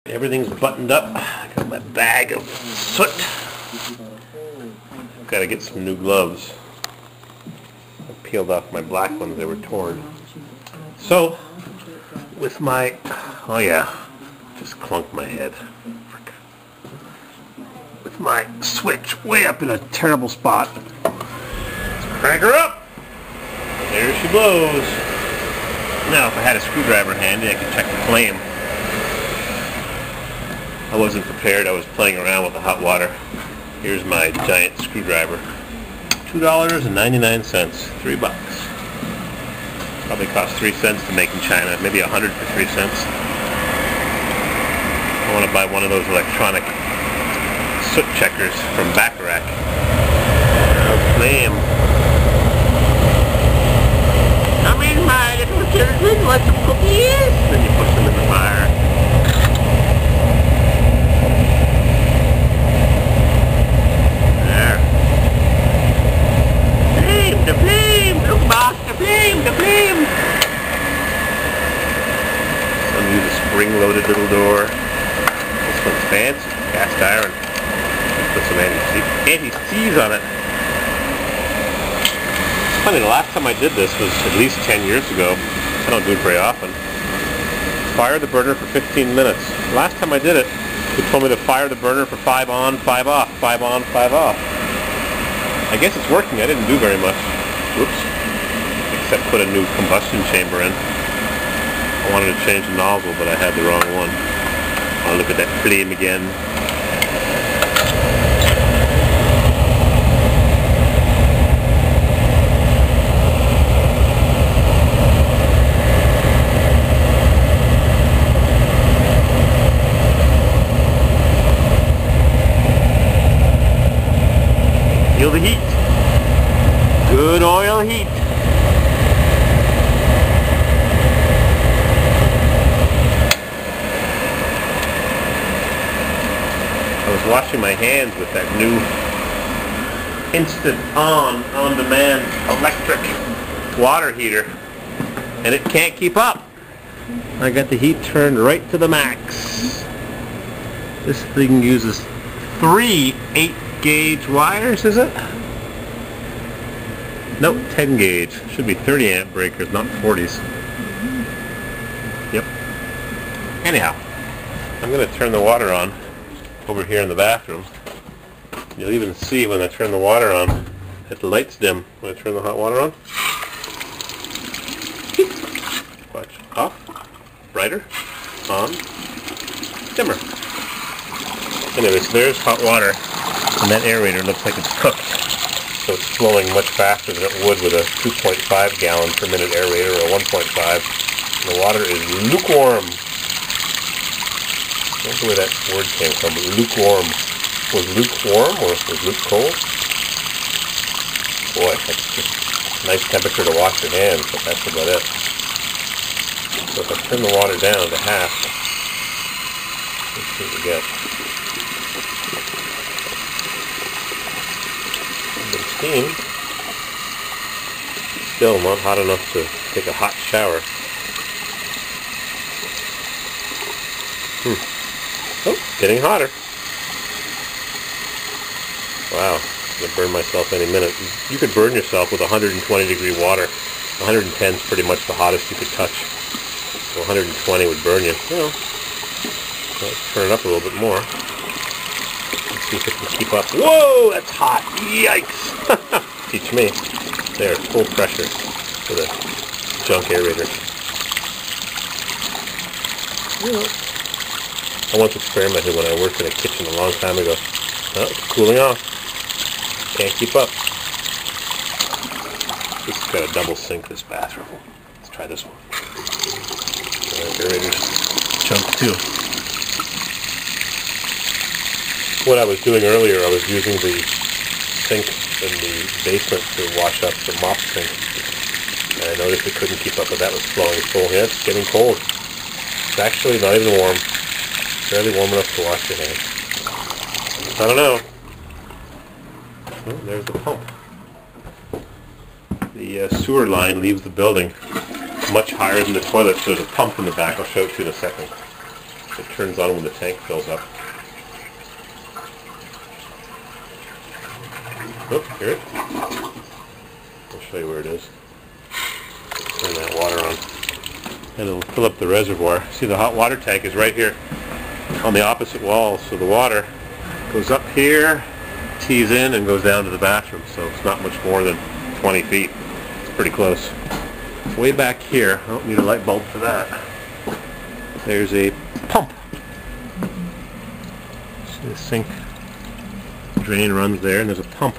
Everything's buttoned up. I got my bag of soot. Gotta get some new gloves. I peeled off my black ones, they were torn. So, with my, oh yeah, just clunked my head. Frick. With my switch way up in a terrible spot. Let's crank her up. There she blows. Now, if I had a screwdriver handy, I could check the flame. I wasn't prepared. I was playing around with the hot water. Here's my giant screwdriver. $2.99. $3. Probably cost 3 cents to make in China. Maybe 100 for 3 cents. I want to buy one of those electronic soot checkers from Bacharach. Flame. Come in, my little children. Want some cookies? Then you push them in the fire. The flame! Look, boss! The flame! The flame! Some use a spring-loaded little door. This one's fancy. Cast iron. Put some anti-seize on it. It's funny, the last time I did this was at least 10 years ago. I don't do it very often. Fire the burner for 15 minutes. Last time I did it, they told me to fire the burner for 5 on, 5 off. 5 on, 5 off. I guess it's working. I didn't do very much. Whoops. Except put a new combustion chamber in. I wanted to change the nozzle, but I had the wrong one. I'll look at that flame again. Feel the heat. Good oil heat. I was washing my hands with that new instant on-demand electric water heater, and it can't keep up. I got the heat turned right to the max. This thing uses 3 8-gauge wires, is it? Nope, 10 gauge. Should be 30 amp breakers, not 40s. Yep. Anyhow, I'm going to turn the water on over here in the bathroom. You'll even see when I turn the water on that the light's dim when I turn the hot water on. Watch. Off. Brighter. On. Dimmer. Anyways, there's hot water, and that aerator looks like it's cooked. So it's flowing much faster than it would with a 2.5 gallon per minute aerator or 1.5. And the water is lukewarm. I don't know where that word came from, but lukewarm. Was lukewarm or was Luke cold? Boy, that's just a nice temperature to wash your hands, but that's about it. So if I turn the water down to half, let's see what we get. Steam. Still not hot enough to take a hot shower. Oh, getting hotter. Wow, I'm going to burn myself any minute. You could burn yourself with 120 degree water. 110 is pretty much the hottest you could touch. So 120 would burn you. Well, let's turn it up a little bit more. Let's see if it can keep up. Whoa, that's hot. Yikes. Teach me. There, full pressure for the junk aerator. I once experimented when I worked in a kitchen a long time ago. Oh, it's cooling off. Can't keep up. This has got a double sink, this bathroom. Let's try this one. Aerator's junk too. What I was doing earlier, I was using the sink in the basement to wash up the mop sink. And I noticed it couldn't keep up, but that was flowing full. Yeah, it's getting cold. It's actually not even warm. Barely warm enough to wash your hands. I don't know. Oh, there's the pump. The sewer line leaves the building much higher than the toilet, so there's a pump in the back. I'll show it to you in a second. It turns on when the tank fills up. Oh, hear it? I'll show you where it is. Turn that water on. And it'll fill up the reservoir. See, the hot water tank is right here on the opposite wall, so the water goes up here, tees in, and goes down to the bathroom, so it's not much more than 20 feet. It's pretty close. Way back here, I don't need a light bulb for that, there's a pump. See the sink drain runs there, and there's a pump.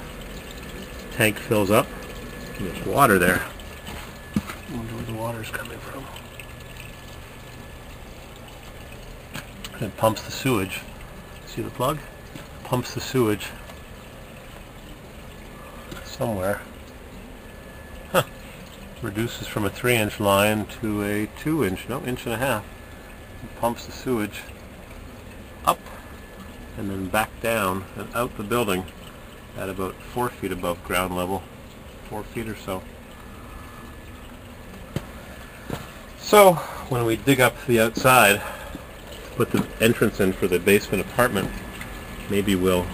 Tank fills up, and there's water there. I wonder where the water's coming from. And it pumps the sewage. See the plug? Pumps the sewage somewhere. Huh. Reduces from a 3-inch line to a 2-inch, no, 1.5 inches. It pumps the sewage up and then back down and out the building at about 4 feet above ground level. 4 feet or so. So, when we dig up the outside, put the entrance in for the basement apartment, maybe we'll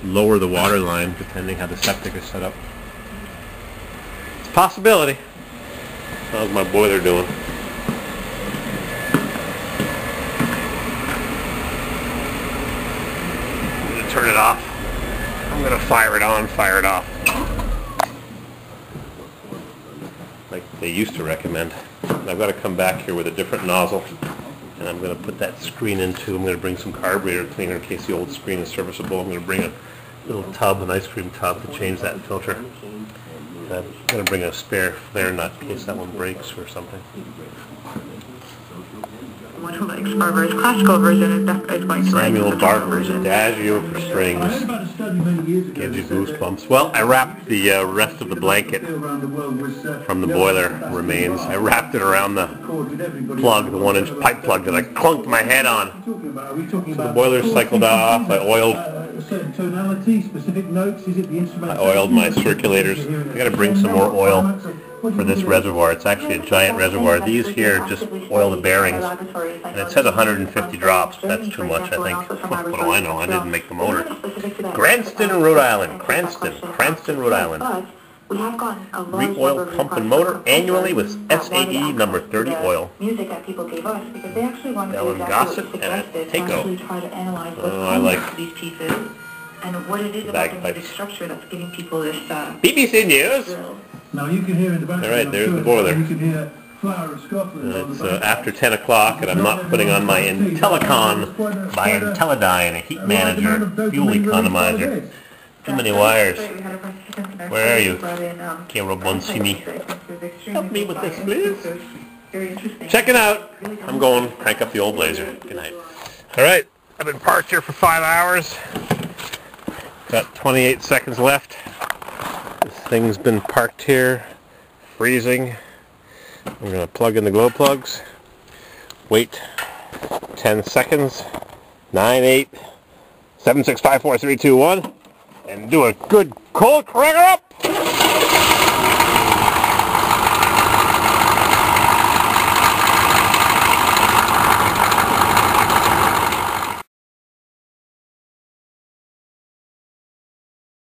lower the water line depending how the septic is set up. It's a possibility. How's my boiler doing? I'm going to turn it off. I'm going to fire it on, fire it off. Like they used to recommend. I've got to come back here with a different nozzle. And I'm going to put that screen into, I'm going to bring some carburetor cleaner in case the old screen is serviceable. I'm going to bring a little tub, an ice cream tub, to change that filter. And I'm going to bring a spare flare nut in case that one breaks or something. One who likes Barber's classical version is definitely going to Samuel Barber's Adagio for Strings. Gives you goosebumps. Well, I wrapped the rest of the blanket from the boiler remains. I wrapped it around the plug, the 1-inch pipe plug that I clunked my head on. So the boiler cycled off. I oiled my circulators. I got to bring some more oil for this reservoir. It's actually a giant reservoir. These here just oil the bearings, and it says 150 drops. That's too much, I think. What do I know? I didn't make the motor. Cranston, Rhode Island. Cranston, Rhode Island. Re-oil pump and motor annually with SAE number 30 oil. Ellen Gossett and a Takeo. Oh, I like these pieces and what it is about the music structure that's giving people this BBC News. Now you can hear in the background. All right, there's the boiler. You can hear Flower of Scotland. It's after 10 o'clock, and I'm not putting on my Intellicon by Intellidyne, a heat manager, fuel economizer. Too many wires. Where are you? Camera Bonsini. Help me with this, please. Check it out. I'm going to crank up the old blazer. Good night. All right, I've been parked here for 5 hours. Got 28 seconds left. This thing's been parked here, freezing. I'm going to plug in the glow plugs. Wait 10 seconds. 9, 8, 7, 6, 5, 4, 3, 2, 1. And do a good cold cracker up!